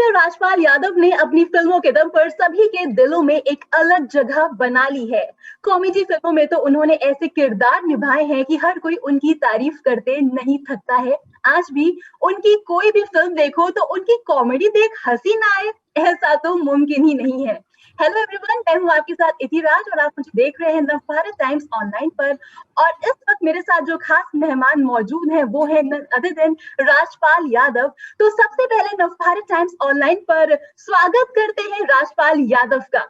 Actor Rajpal Yadav ने अपनी फिल्मों के दम पर सभी के दिलों में एक अलग जगह बना ली है। कॉमेडी फिल्मों में तो उन्होंने ऐसे किरदार निभाए हैं कि हर कोई उनकी तारीफ करते नहीं थकता है। आज भी उनकी कोई भी फिल्म देखो तो उनकी कॉमेडी देख हंसी ना आए, ऐसा तो मुमकिन ही नहीं है। हेलो एवरीवन, मैं हूँ आपके साथ इतिराज और आप मुझे देख रहे हैं नवभारत टाइम्स ऑनलाइन पर। और इस वक्त मेरे साथ जो खास मेहमान मौजूद हैं वो है none other than Rajpal Yadav. तो सबसे पहले नवभारत टाइम्स ऑनलाइन पर स्वागत करते हैं राजपाल यादव का।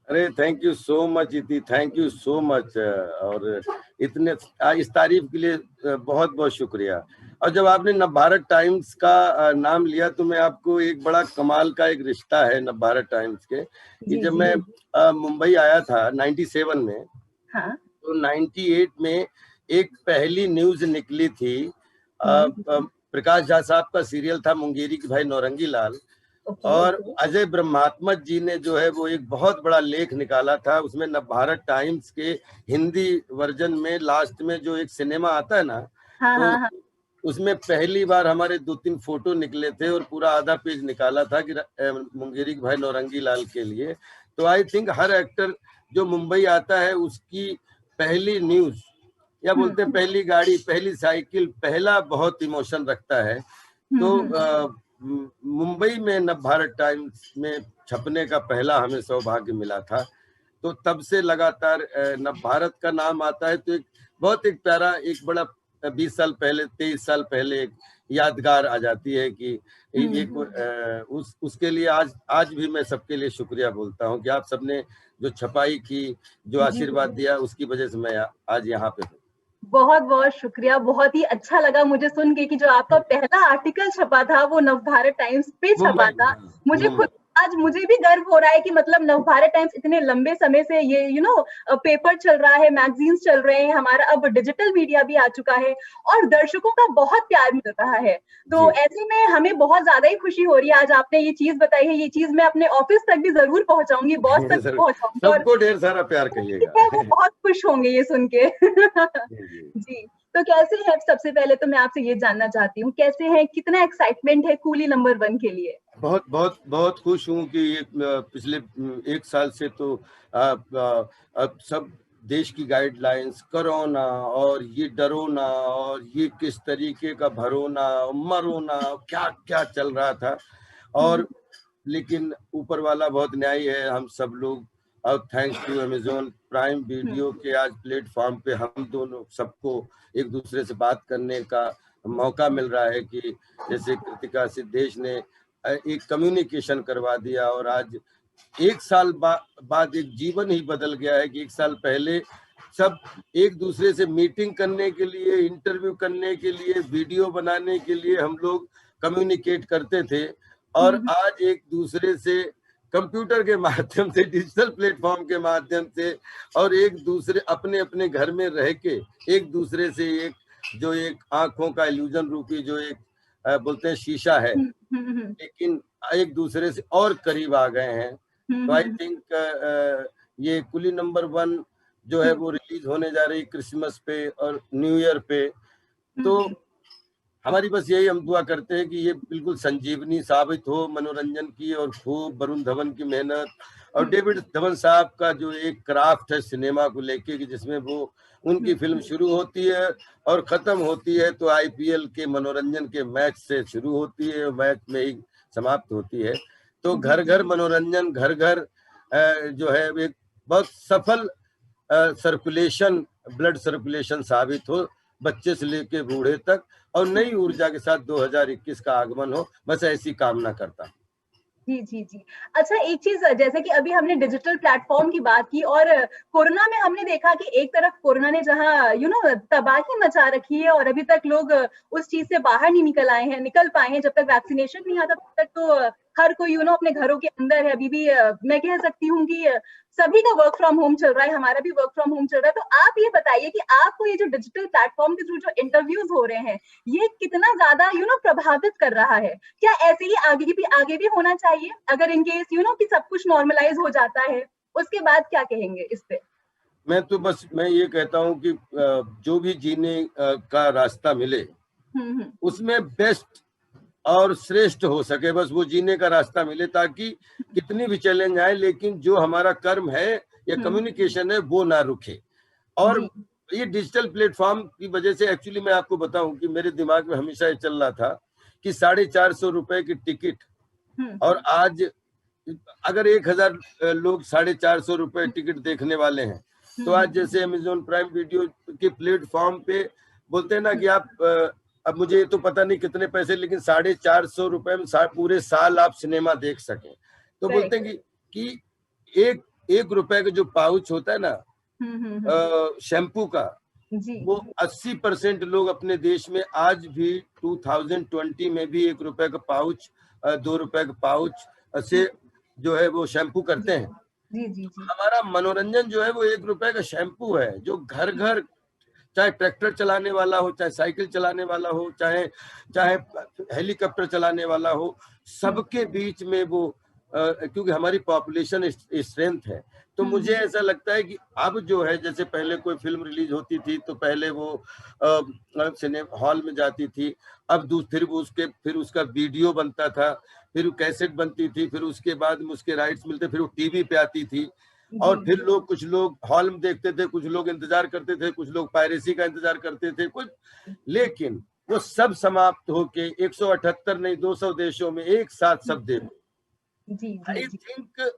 अरे थैंक यू सो मच इति, थैंक यू सो मच। और इतने इस तारीफ के लिए बहुत बहुत शुक्रिया। और जब आपने नवभारत टाइम्स का नाम लिया तो मैं आपको एक बड़ा कमाल का एक रिश्ता है नवभारत टाइम्स के कि जब मैं मुंबई आया था 97 में, हाँ। तो 98 में एक पहली न्यूज निकली थी। प्रकाश झा साहब का सीरियल था मुंगेरी के भाई नौरंगी लाल, और अजय ब्रह्मात्मक जी ने जो है वो एक बहुत बड़ा लेख निकाला था। उसमें नवभारत टाइम्स के हिंदी वर्जन में लास्ट में जो एक सिनेमा आता है ना, तो उसमें पहली बार हमारे 2-3 फोटो निकले थे और पूरा आधा पेज निकाला था कि मुंगेरी के भाई नौरंगी लाल के लिए। तो आई थिंक हर एक्टर जो मुंबई आता है उसकी पहली न्यूज या बोलते हैं पहली गाड़ी, पहली साइकिल, पहला बहुत इमोशन रखता है। तो मुंबई में नवभारत टाइम्स में छपने का पहला हमें सौभाग्य मिला था। तो तब से लगातार नवभारत का नाम आता है तो एक प्यारा, एक बड़ा 20 साल पहले, 23 साल पहले एक यादगार आ जाती है कि एक उसके लिए आज भी मैं सबके लिए शुक्रिया बोलता हूँ कि आप सबने जो छपाई की, जो आशीर्वाद दिया, उसकी वजह से मैं आज यहाँ पे हूँ। बहुत बहुत शुक्रिया। बहुत ही अच्छा लगा मुझे सुन के कि जो आपका पहला आर्टिकल छपा था वो नवभारत टाइम्स पे छपा था। मुझे खुद आज मुझे भी गर्व हो रहा है कि मतलब नवभारत टाइम्स इतने लंबे समय से ये पेपर चल रहा है, मैगजीन्स चल रहे हैं, हमारा अब डिजिटल मीडिया भी आ चुका है और दर्शकों का बहुत प्यार मिल रहा है। तो ऐसे में हमें बहुत ज्यादा ही खुशी हो रही है। आज आपने ये चीज बताई है, ये चीज मैं अपने ऑफिस तक भी जरूर पहुंचाऊंगी, बॉस तक भी पहुंचाऊंगी और सबको ढेर सारा प्यार कहिएगा। वो बहुत खुश होंगे ये सुन के। जी, तो कैसे हैं? सबसे पहले तो मैं आपसे ये जानना चाहती हूँ, कैसे हैं, कितना एक्साइटमेंट है कूली नंबर 1 के लिए? बहुत बहुत बहुत खुश हूँ कि पिछले 1 साल से तो अब सब देश की गाइडलाइंस, कोरोना और ये डरोना और ये किस तरीके का भरोना, मरोना, क्या क्या चल रहा था। और लेकिन ऊपर वाला बहुत न्यायी है। हम सब लोग अब thanks to Amazon Prime Video के आज प्लेटफॉर्म पे हम दोनों सबको एक दूसरे से बात करने का मौका मिल रहा है कि जैसे कृतिका सिद्धेश ने एक कम्युनिकेशन करवा दिया और आज 1 साल बाद एक जीवन ही बदल गया है कि 1 साल पहले सब एक दूसरे से मीटिंग करने के लिए, इंटरव्यू करने के लिए, वीडियो बनाने के लिए हम लोग कम्युनिकेट करते थे, और आज एक दूसरे से कंप्यूटर के माध्यम से, डिजिटल प्लेटफॉर्म के माध्यम से और एक दूसरे अपने अपने घर में रह के एक दूसरे से एक आंखों का इल्यूजन रूपी जो एक बोलते हैं शीशा है, लेकिन एक दूसरे से और करीब आ गए हैं। तो आई थिंक ये कुली नंबर 1 जो है वो रिलीज होने जा रही क्रिसमस पे और न्यू ईयर पे। तो हमारी बस यही हम दुआ करते हैं कि ये बिल्कुल संजीवनी साबित हो मनोरंजन की, और खूब वरुण धवन की मेहनत और डेविड धवन साहब का जो एक क्राफ्ट है सिनेमा को लेके कि जिसमें वो उनकी फिल्म शुरू होती है और खत्म होती है तो आईपीएल के मनोरंजन के मैच से शुरू होती है और मैच में ही समाप्त होती है। तो घर घर मनोरंजन, घर घर जो है एक बहुत सफल सर्कुलेशन, ब्लड सर्कुलेशन साबित हो, बच्चे से लेके बूढ़े तक, और नई ऊर्जा के साथ 2021 का आगमन हो, बस ऐसी कामना करता हूँ। जी, जी, जी। अच्छा, एक चीज़ जैसे कि अभी हमने डिजिटल प्लेटफ़ॉर्म की बात की और कोरोना में हमने देखा कि एक तरफ कोरोना ने जहाँ तबाही मचा रखी है और अभी तक लोग उस चीज़ से बाहर नहीं निकल पाए हैं। जब तक वैक्सीनेशन नहीं आता तब तक तो हर कोई अपने घरों के अंदर है। अभी भी मैं कह सकती हूँ कि सभी का वर्क फ्रॉम होम चल रहा है, हमारा भी वर्क फ्रॉम होम चल रहा है। तो आप ये बताइए कि आपको ये जो डिजिटल प्लेटफ़ॉर्म के थ्रू जो इंटरव्यूज़ हो रहे हैं, ये कितना ज़्यादा प्रभावित कर रहा है? क्या ऐसे ही आगे भी होना चाहिए? अगर इन केस कि सब कुछ नॉर्मलाइज़ हो जाता है, उसके बाद क्या कहेंगे इस पे? मैं ये कहता हूँ कि जो भी जीने का रास्ता मिले उसमें बेस्ट और श्रेष्ठ हो सके, बस वो जीने का रास्ता मिले, ताकि कितनी भी चैलेंज आए लेकिन जो हमारा कर्म है या कम्युनिकेशन है वो ना रुके। और ये डिजिटल प्लेटफॉर्म की वजह से एक्चुअली मैं आपको बताऊं कि मेरे दिमाग में हमेशा ये चल रहा था कि 450 रुपए की टिकट, और आज अगर 1000 लोग 450 रुपए टिकट देखने वाले हैं, तो आज जैसे अमेजोन प्राइम वीडियो के प्लेटफॉर्म पे बोलते हैं ना कि आप अब मुझे ये तो पता नहीं कितने पैसे, लेकिन 450 रुपए में पूरे साल आप सिनेमा देख सकें। तो बोलते हैं कि एक रुपए का जो पाउच होता है ना शैम्पू का, वो 80% लोग अपने देश में आज भी 2020 में भी 1 रुपए का पाउच, 2 रुपए का पाउच से जो है वो शैम्पू करते हैं। हमारा मनोरंजन जो है वो 1 रुपए का शैम्पू है, जो घर घर, चाहे ट्रैक्टर चलाने वाला हो, चाहे साइकिल चलाने वाला हो, चाहे हेलीकॉप्टर चलाने वाला हो, सबके बीच में वो क्योंकि हमारी पॉपुलेशन स्ट्रेंथ है, तो मुझे ऐसा लगता है कि अब जो है, जैसे पहले कोई फिल्म रिलीज होती थी तो पहले वो सिनेमा हॉल में जाती थी, अब फिर उसका वीडियो बनता था, फिर कैसेट बनती थी, फिर उसके बाद में उसके राइट्स मिलते, फिर वो टीवी पे आती थी, और फिर कुछ लोग हॉल में देखते थे, कुछ लोग इंतजार करते थे, कुछ लोग पायरेसी का इंतजार करते थे, लेकिन वो सब समाप्त होके 178 नहीं 200 देशों में एक साथ सब देखो। आई थिंक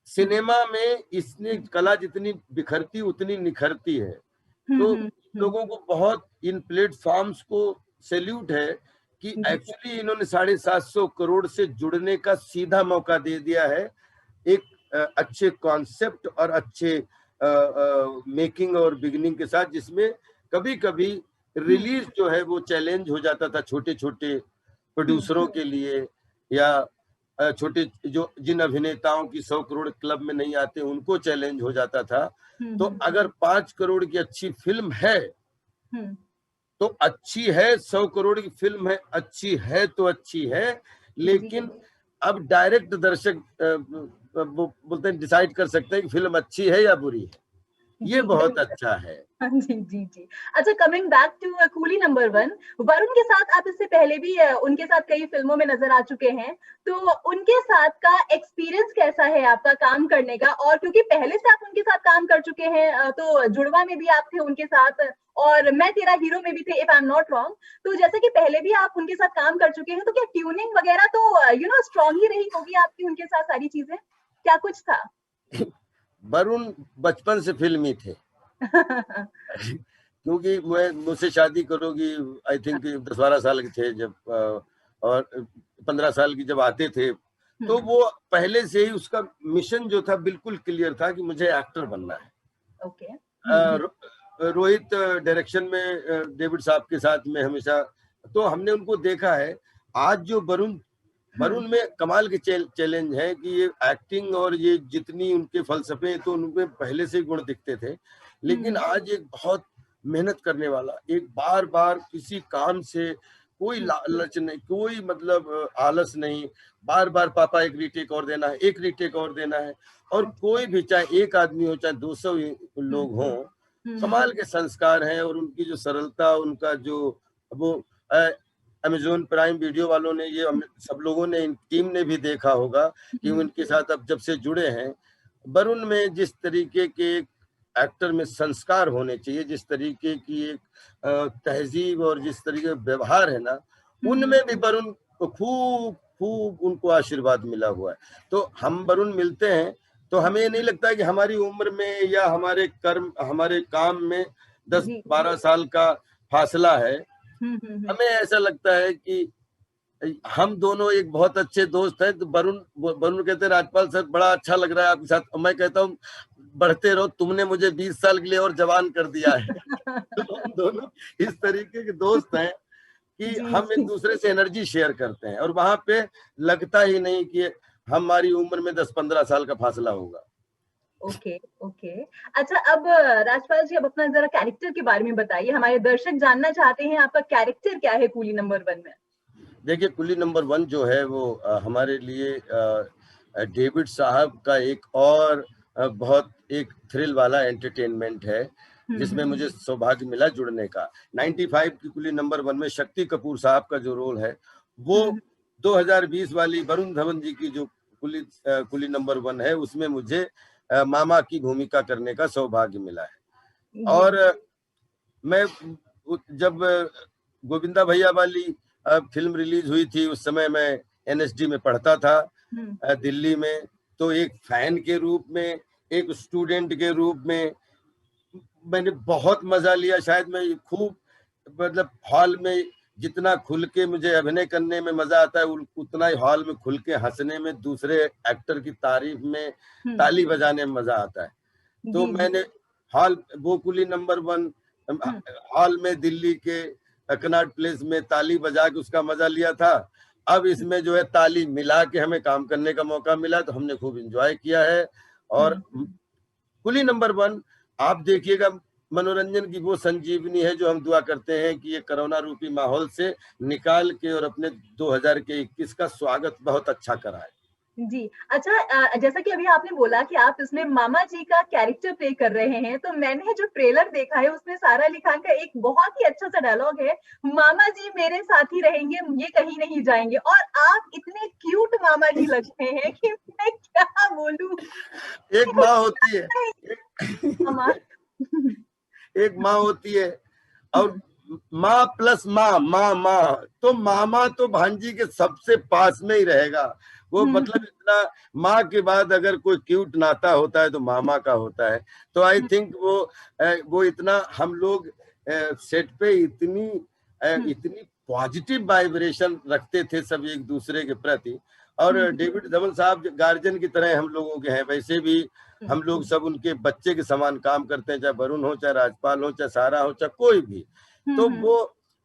सिनेमा में इसने कला जितनी बिखरती उतनी निखरती है, तो लोगों को बहुत इन प्लेटफॉर्म्स को सैल्यूट है कि एक्चुअली इन्होंने 750 करोड़ से जुड़ने का सीधा मौका दे दिया है, एक अच्छे कॉन्सेप्ट और अच्छे मेकिंग और बिगिनिंग के साथ, जिसमें कभी कभी रिलीज जो है वो चैलेंज हो जाता था छोटे छोटे प्रोड्यूसरों के लिए, या छोटे जो जिन अभिनेताओं की 100 करोड़ क्लब में नहीं आते उनको चैलेंज हो जाता था। तो अगर 5 करोड़ की अच्छी फिल्म है तो अच्छी है, 100 करोड़ की फिल्म है अच्छी है तो अच्छी है, लेकिन अब डायरेक्ट दर्शक वो बोलते हैं डिसाइड कर सकते हैं कि फिल्म अच्छी है या बुरी है, ये बहुत अच्छा है। जी। अच्छा, coming back to Coolie number 1, Varun के साथ आप इससे पहले भी उनके साथ कई फिल्मों में नजर आ चुके हैं, तो उनके साथ का एक्सपीरियंस कैसा है आपका काम करने का? और क्योंकि पहले से आप उनके साथ काम कर चुके हैं, तो जुड़वा में भी आप थे उनके साथ, और मैं तेरा हीरो में भी थे, if I am not wrong, तो जैसे कि पहले भी आप उनके साथ काम कर चुके हैं, तो क्या ट्यूनिंग वगैरह तो स्ट्रांग ही रही होगी आपकी उनके साथ सारी चीजें, क्या कुछ था? वरुण बचपन से फिल्मी थे क्योंकि मुझसे शादी करोगी आई थिंक 10-12 साल के थे जब, और 15 साल की जब आते थे, तो वो पहले से ही उसका मिशन जो था बिल्कुल क्लियर था कि मुझे एक्टर बनना है। ओके। रोहित डायरेक्शन में डेविड साहब के साथ में हमेशा, तो हमने उनको देखा है। आज जो वरुण में कमाल के चैलेंज है कि ये एक्टिंग और ये जितनी उनके फलसफे, तो उनमें पहले से गुण दिखते थे, लेकिन आज एक बहुत मेहनत करने वाला, एक बार बार किसी काम से कोई लालच नहीं, कोई मतलब आलस नहीं, बार बार पापा एक रीटेक और देना है, एक रीटेक और देना है, और कोई भी चाहे एक आदमी हो चाहे 200 लोग हों, कमाल के संस्कार हैं। और उनकी जो सरलता, उनका जो वो अमेजोन प्राइम वीडियो वालों ने, ये सब लोगों ने, टीम ने भी देखा होगा कि उनके साथ अब जब से जुड़े हैं, वरुण में जिस तरीके के एक्टर में संस्कार होने चाहिए, जिस तरीके की एक तहजीब और जिस तरीके का व्यवहार है ना, उनमें भी वरुण को खूब उनको आशीर्वाद मिला हुआ है। तो हम वरुण मिलते हैं तो हमें नहीं लगता कि हमारी उम्र में या हमारे काम में 10-12 साल का फासला है। हमें ऐसा लगता है कि हम दोनों एक बहुत अच्छे दोस्त हैं। तो वरुण कहते हैं राजपाल सर बड़ा अच्छा लग रहा है आपके साथ, मैं कहता हूँ बढ़ते रहो, तुमने मुझे 20 साल के लिए और जवान कर दिया है तो हम दोनों इस तरीके के दोस्त हैं कि हम एक दूसरे से एनर्जी शेयर करते हैं, और वहां पे लगता ही नहीं कि हमारी उम्र में 10-15 साल का फासला होगा। ओके। अच्छा, अब राजपाल जी, अब अपना जरा कैरेक्टर के बारे में बताइए, हमारे दर्शक जानना चाहते हैं आपका कैरेक्टर क्या है कूली नंबर 1 में? देखिए, कुली नंबर 1 जो है वो हमारे लिए डेविड साहब का एक और बहुत एक थ्रिल वाला एंटरटेनमेंट है, जिसमें मुझे सौभाग्य मिला जुड़ने का। 95 की कुली नंबर 1 में शक्ति कपूर साहब का जो रोल है वो 2020 वाली वरुण धवन जी की जो कुली नंबर 1 है, उसमें मुझे मामा की भूमिका करने का सौभाग्य मिला है। और मैं जब गोविंदा भैया वाली फिल्म रिलीज हुई थी, उस समय मैं एनएसडी में पढ़ता था दिल्ली में। तो एक फैन के रूप में, एक स्टूडेंट के रूप में मैंने बहुत मजा लिया। शायद मैं खूब, मतलब हॉल में जितना खुल के मुझे अभिनय करने में मजा आता है, उतना ही हॉल में खुल के हंसने में, दूसरे एक्टर की तारीफ में, ताली बजाने में मजा आता है। तो मैंने वो कुली नंबर 1 हॉल में दिल्ली के कनॉट प्लेस में ताली बजा के उसका मजा लिया था। अब इसमें जो है ताली मिला के हमें काम करने का मौका मिला, तो हमने खूब एंजॉय किया है। और कुली नंबर 1 आप देखिएगा, मनोरंजन की वो संजीवनी है जो हम दुआ करते हैं कि ये कोरोना रूपी माहौल से निकाल के और अपने 2021 का स्वागत बहुत अच्छा कराए। जी, अच्छा जैसा कि अभी आपने बोला कि आप इसमें मामा जी का कैरेक्टर प्ले कर रहे हैं, तो मैंने जो ट्रेलर देखा है उसमें सारा अली खान का एक बहुत ही अच्छा सा डायलॉग है, मामा जी मेरे साथ ही रहेंगे, ये कहीं नहीं जाएंगे। और आप इतने क्यूट मामा जी लगते हैं कि मैं क्या बोलूं। एक माँ होती है, एक माँ होती है और माँ प्लस माँ, माँ तो मामा तो भांजी के सबसे पास में ही रहेगा। वो मतलब इतना, माँ के बाद अगर कोई क्यूट नाता होता है तो मामा का होता है। तो आई थिंक वो इतना, हम लोग सेट पे इतनी पॉजिटिव वाइब्रेशन रखते थे सब एक दूसरे के प्रति। और डेविड धवन साहब गार्जियन की तरह हम लोगों के हैं, वैसे भी हम लोग सब उनके बच्चे के समान काम करते हैं, चाहे वरुण हो, चाहे राजपाल हो, चाहे सारा हो, चाहे कोई भी। तो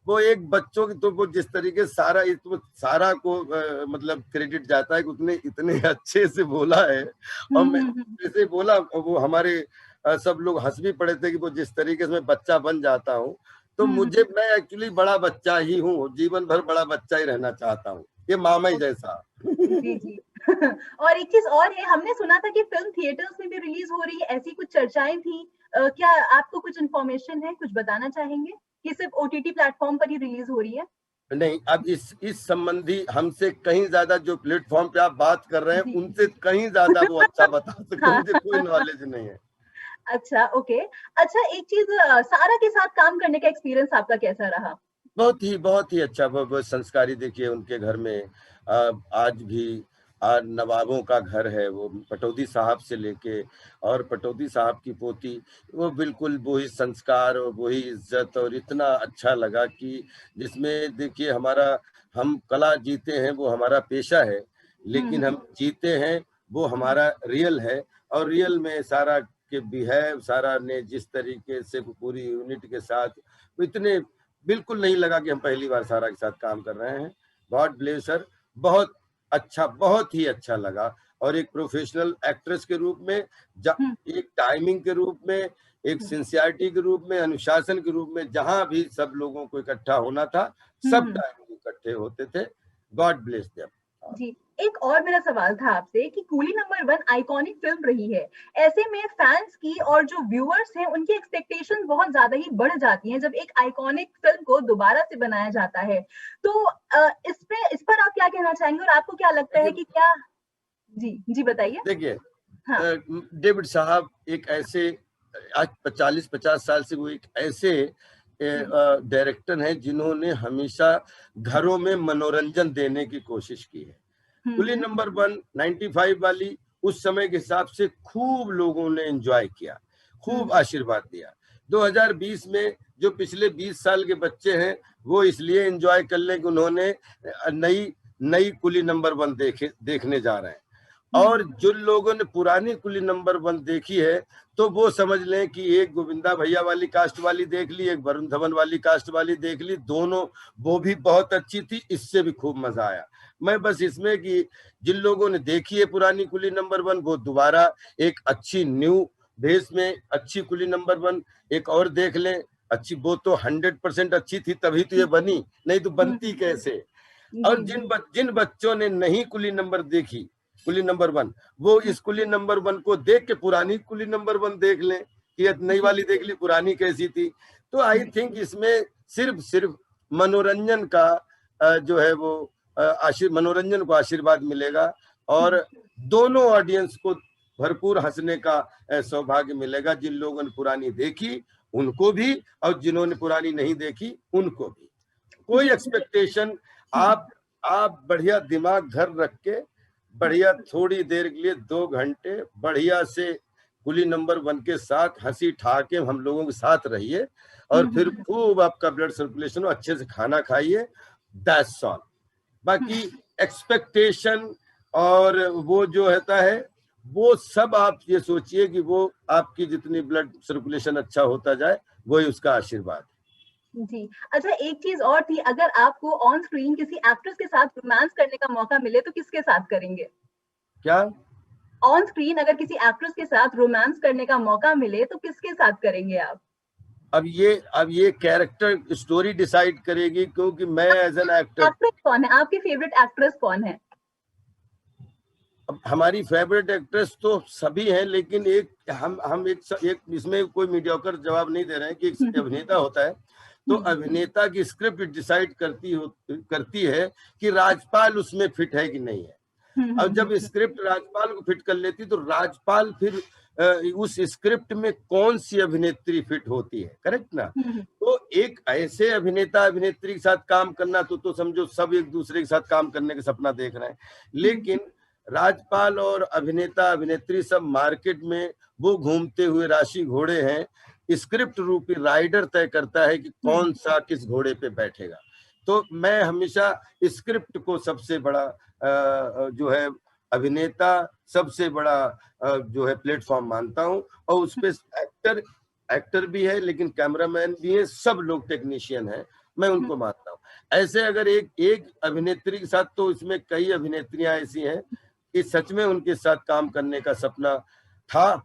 वो एक बच्चों की, तो वो जिस तरीके सारा को मतलब क्रेडिट जाता है कि उसने इतने अच्छे से बोला है। और मैं जैसे बोला, वो हमारे सब लोग हंस भी पड़े थे कि वो जिस तरीके से मैं बच्चा बन जाता हूँ। तो मैं एक्चुअली बड़ा बच्चा ही हूँ, जीवन भर बड़ा बच्चा ही रहना चाहता हूँ, ये मामा ही जैसा। जी और एक चीज और है, हमने सुना था कि फिल्म थिएटर्स में भी रिलीज हो रही है, ऐसी कुछ चर्चाएं थी। क्या आपको कुछ इन्फॉर्मेशन है, कुछ बताना चाहेंगे कि सिर्फ ओटीटी प्लेटफॉर्म पर ही रिलीज हो रही है? नहीं, अब इस संबंधी हमसे कहीं ज्यादा जो प्लेटफॉर्म पे आप बात कर रहे हैं, उनसे कहीं ज्यादा वो अच्छा बता सकते, मुझे कोई नॉलेज नहीं है। अच्छा, ओके। अच्छा, एक चीज, सारा के साथ काम करने का एक्सपीरियंस आपका कैसा रहा? बहुत ही अच्छा। वो संस्कारी, देखिए उनके घर में आज भी नवाबों का घर है। वो पटौदी साहब से लेके और पटौदी साहब की पोती, वो बिल्कुल वही संस्कार और वही इज्जत, और इतना अच्छा लगा कि जिसमें देखिए हम कला जीते हैं, वो हमारा पेशा है, लेकिन हम जीते हैं वो हमारा रियल है। और रियल में सारा के बिहेव, सारा ने जिस तरीके से पूरी यूनिट के साथ, इतने बिल्कुल नहीं लगा कि हम पहली बार सारा के साथ काम कर रहे हैं। गॉड ब्लेस हर, बहुत अच्छा, बहुत ही अच्छा लगा। और एक प्रोफेशनल एक्ट्रेस के रूप में, एक टाइमिंग के रूप में, एक सिंसियरिटी के रूप में, अनुशासन के रूप में, जहां भी सब लोगों को इकट्ठा होना था, सब टाइम इकट्ठे होते थे। God bless them. जी, एक और मेरा सवाल था आपसे कि कूली नंबर 1 आइकॉनिक फिल्म रही है। ऐसे में फैंस की और जो व्यूअर्स हैं उनकी एक्सपेक्टेशन बहुत ज्यादा ही बढ़ जाती हैं जब एक आइकॉनिक फिल्म को दोबारा से बनाया जाता है। तो इस पर आप क्या कहना चाहेंगे और आपको क्या लगता है कि क्या? जी बताइए। देखिए, हाँ। डेविड साहब एक ऐसे, आज 40-50 साल से वो एक ऐसे डायरेक्टर हैं जिन्होंने हमेशा घरों में मनोरंजन देने की कोशिश की है। कुली नंबर 1 95 वाली उस समय के हिसाब से खूब लोगों ने एंजॉय किया, खूब आशीर्वाद दिया। 2020 में जो पिछले 20 साल के बच्चे हैं, वो इसलिए एंजॉय कर लें कि उन्होंने नई कुली नंबर 1 देखने जा रहे हैं। और जिन लोगों ने पुरानी कुली नंबर 1 देखी है, तो वो समझ लें कि एक गोविंदा भैया वाली कास्ट वाली देख ली, एक वरुण धवन वाली कास्ट वाली देख ली, दोनों वो भी बहुत अच्छी थी, इससे भी खूब मजा आया। मैं बस इसमें कि जिन लोगों ने देखी है पुरानी कुली नंबर 1, वो दोबारा एक अच्छी न्यू बेस में अच्छी कुली नंबर 1 एक और देख लें। अच्छी, वो तो 100% अच्छी थी, तभी तो ये बनी, नहीं तो बनती कैसे। और जिन बच्चों ने नहीं कुली नंबर देखी, कुली नंबर 1, वो इस कुली नंबर 1 को देख के पुरानी कुली नंबर 1 देख लें कि नई वाली देख ली, पुरानी कैसी थी। तो आई थिंक इसमें सिर्फ मनोरंजन का जो है वो मनोरंजन को आशीर्वाद मिलेगा और दोनों ऑडियंस को भरपूर हंसने का सौभाग्य मिलेगा। जिन लोगों ने पुरानी देखी उनको भी और जिन्होंने पुरानी नहीं देखी उनको भी। कोई एक्सपेक्टेशन, आप बढ़िया दिमाग घर रख के बढ़िया थोड़ी देर के लिए 2 घंटे बढ़िया से कुली नंबर 1 के साथ हंसी ठाके हम लोगों के साथ रहिए और फिर खूब आपका ब्लड सर्कुलेशन हो, अच्छे से खाना खाइए, दैट्स ऑल। बाकी एक्सपेक्टेशन और वो जो होता है वो सब आप ये सोचिए कि वो आपकी जितनी ब्लड सर्कुलेशन अच्छा होता जाए वही उसका आशीर्वाद। जी, अच्छा एक चीज और थी, अगर आपको ऑन स्क्रीन किसी एक्ट्रेस के साथ रोमांस करने का मौका मिले तो किसके साथ करेंगे? क्या ऑन स्क्रीन अगर किसी एक्ट्रेस के साथ रोमांस करने का मौका मिले तो किसके साथ करेंगे आप? अब ये कैरेक्टर स्टोरी डिसाइड करेगी, क्योंकि मैं एज एन एक्टर। एक्ट्रेस कौन है आपकी फेवरेट एक्ट्रेस कौन है? अब हमारी फेवरेट एक्ट्रेस तो सभी हैं, लेकिन हम एक इसमें कोई मीडियोकर जवाब नहीं दे रहे हैं कि एक अभिनेता होता है तो अभिनेता की स्क्रिप्ट डिसाइड करती है कि राजपाल उसमें फिट है कि नहीं है। और जब स्क्रिप्ट राजपाल को फिट कर लेती तो राजपाल फिर उस स्क्रिप्ट में कौन सी अभिनेत्री फिट होती है, करेक्ट ना? तो एक ऐसे अभिनेता अभिनेत्री के साथ काम करना तो समझो सब एक दूसरे के साथ काम करने का सपना देख रहे हैं। लेकिन राजपाल और अभिनेता अभिनेत्री सब मार्केट में वो घूमते हुए राशि घोड़े हैं, स्क्रिप्ट रूपी राइडर तय करता है कि कौन सा किस घोड़े पे बैठेगा। तो मैं हमेशा स्क्रिप्ट को सबसे बड़ा जो है अभिनेता सबसे बड़ा जो है प्लेटफॉर्म मानता हूं, और उस पे एक्टर भी है लेकिन कैमरामैन भी है, सब लोग टेक्नीशियन हैं, मैं उनको मानता हूं। ऐसे अगर एक अभिनेत्री के साथ, तो इसमें कई अभिनेत्रियां ऐसी हैं कि सच में उनके साथ काम करने का सपना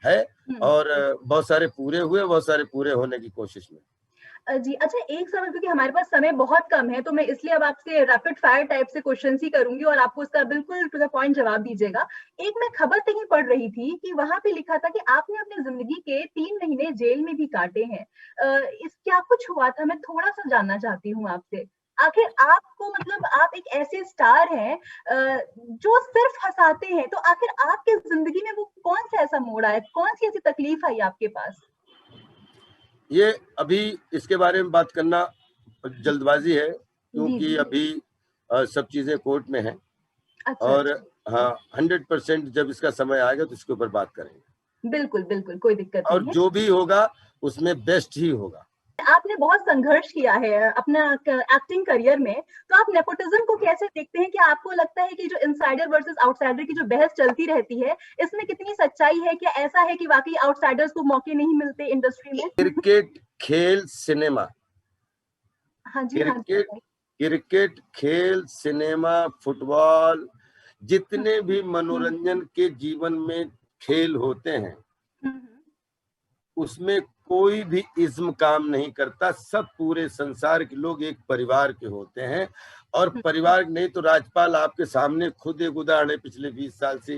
है और बहुत सारे पूरे हुए, बहुत सारे पूरे होने की कोशिश में। जी, अच्छा एक सवाल, क्योंकि हमारे पास समय बहुत कम है तो मैं इसलिए अब आपसे रैपिड फायर टाइप से क्वेश्चंस ही करूंगी और आपको उसका बिल्कुल टू द पॉइंट जवाब दीजिएगा। एक मैं खबर कहीं पढ़ रही थी कि वहां पे लिखा था कि आपने अपनी जिंदगी के 3 महीने जेल में भी काटे हैं। इस क्या कुछ हुआ था, मैं थोड़ा सा जानना चाहती हूँ आपसे। आखिर आपको, मतलब आप एक ऐसे स्टार हैं जो सिर्फ हंसाते हैं, तो आखिर आपके जिंदगी में वो कौन सा ऐसा मोड़ आया, कौन सी ऐसी तकलीफ आई आपके पास? ये अभी इसके बारे में बात करना जल्दबाजी है, जी क्योंकि जी। अभी सब चीजें कोर्ट में हैं। अच्छा और अच्छा। हाँ, 100% जब इसका समय आएगा तो इसके ऊपर बात करेंगे। बिल्कुल बिल्कुल, कोई दिक्कत और नहीं है। जो भी होगा उसमें बेस्ट ही होगा। आपने बहुत संघर्ष किया है अपना एक्टिंग करियर में, तो आप नेपोटिज्म को कैसे देखते हैं? क्या आपको लगता है कि जो इनसाइडर वर्सेस आउटसाइडर की जो बहस चलती रहती है, इसमें कितनी सच्चाई है? क्या ऐसा है कि वाकई आउटसाइडर्स को मौके नहीं मिलते इंडस्ट्री में? क्रिकेट, खेल, सिनेमा, हाँ जी, हाँ जी, क्रिकेट, खेल, सिनेमा, फुटबॉल, जितने भी मनोरंजन के जीवन में खेल होते हैं उसमें कोई भी इज्म काम नहीं करता। सब पूरे संसार के लोग एक परिवार के होते हैं। और परिवार नहीं तो राजपाल आपके सामने खुद एक उदाहरण है, पिछले 20 साल से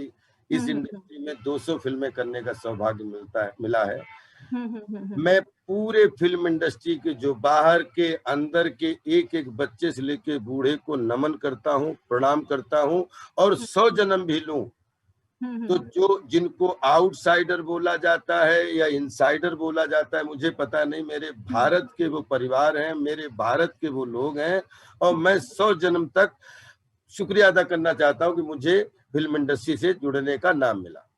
इस इंडस्ट्री में 200 फिल्में करने का सौभाग्य मिला है। मैं पूरे फिल्म इंडस्ट्री के जो बाहर के अंदर के एक एक बच्चे से लेके बूढ़े को नमन करता हूँ, प्रणाम करता हूँ, और 100 जन्म भी लूं तो जो जिनको आउटसाइडर बोला जाता है या इनसाइडर बोला जाता है मुझे पता नहीं, मेरे भारत के वो परिवार हैं, मेरे भारत के वो लोग हैं, और मैं 100 जन्म तक शुक्रिया अदा करना चाहता हूं कि मुझे फिल्म इंडस्ट्री से जुड़ने का नाम मिला।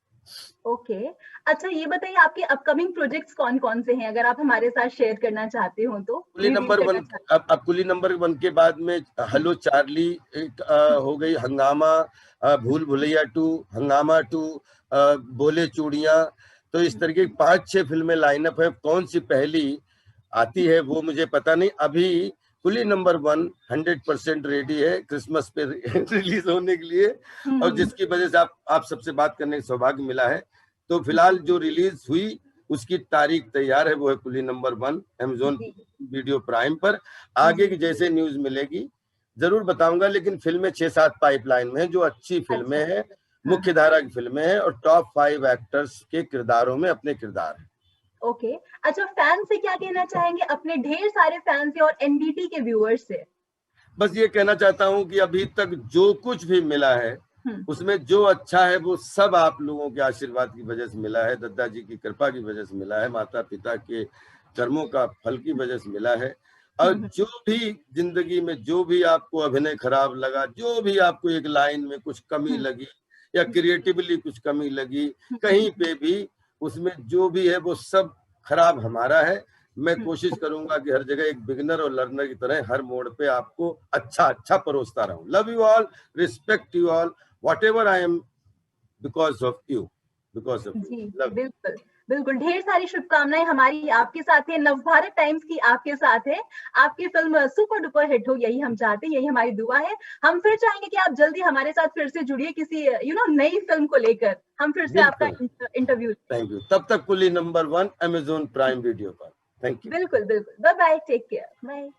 ओके, अच्छा ये बताइए आपके अपकमिंग प्रोजेक्ट्स कौन-कौन से हैं, अगर आप हमारे साथ शेयर करना चाहते हो तो? कुली नंबर 1, अब कुली नंबर 1 के बाद में हेलो चार्ली एक हो गई, हंगामा, भूल भुलैया 2, हंगामा 2, बोले चूड़ियां, तो इस तरीके की 5-6 फिल्में लाइनअप है। कौन सी पहली आती है वो मुझे पता नहीं। अभी कुली नंबर 1 100% रेडी है क्रिसमस पे रिलीज होने के लिए, और जिसकी वजह से आप सबसे बात करने का सौभाग्य मिला है। तो फिलहाल जो रिलीज हुई उसकी तारीख तैयार है, वो है कुली नंबर 1 अमेज़न वीडियो प्राइम पर। आगे की जैसे न्यूज मिलेगी जरूर बताऊंगा, लेकिन फिल्में 6-7 पाइपलाइन में हैं जो अच्छी फिल्में हैं, मुख्य धारा की फिल्में हैं, और टॉप 5 एक्टर्स के किरदारों में अपने किरदार हैं। ओके, अच्छा फैन से क्या कहना चाहेंगे, अपने ढेर सारे फैन से और एनडीटी के व्यूअर्स से? बस ये कहना चाहता हूँ कि अभी तक जो कुछ भी मिला है उसमें जो अच्छा है वो सब आप लोगों के आशीर्वाद की वजह से मिला है, दद्दा जी की कृपा की वजह से मिला है, माता पिता के कर्मों का फल की वजह से मिला है। और जो भी जिंदगी में जो भी आपको अभिनय खराब लगा, जो भी आपको एक लाइन में कुछ कमी लगी या क्रिएटिवली कुछ कमी लगी, कहीं पे भी उसमें जो भी है वो सब खराब हमारा है। मैं कोशिश करूंगा कि हर जगह एक बिगिनर और लर्नर की तरह हर मोड़ पे आपको अच्छा परोसता रहूं। Love you all, respect you all, whatever I am, because of you. जी, बिल्कुल, बिल्कुल। ढेर सारी शुभकामनाएँ हमारी आपके साथ है, नवभारत टाइम्स की आपके साथ है। आपकी फ़िल्म सुपर डुपर हिट हो, यही हम चाहते हैं, यही हमारी दुआ है। हम फिर चाहेंगे कि आप जल्दी हमारे साथ फिर से जुड़िए किसी नई फ़िल्म को लेकर। हम फिर से आपका इंटरव्यू। Thank you. तब तक Coolie number 1 Amazon Prime Video पर। Thank you. बिल्कुल, बिल्कुल। Bye bye, take care. Bye.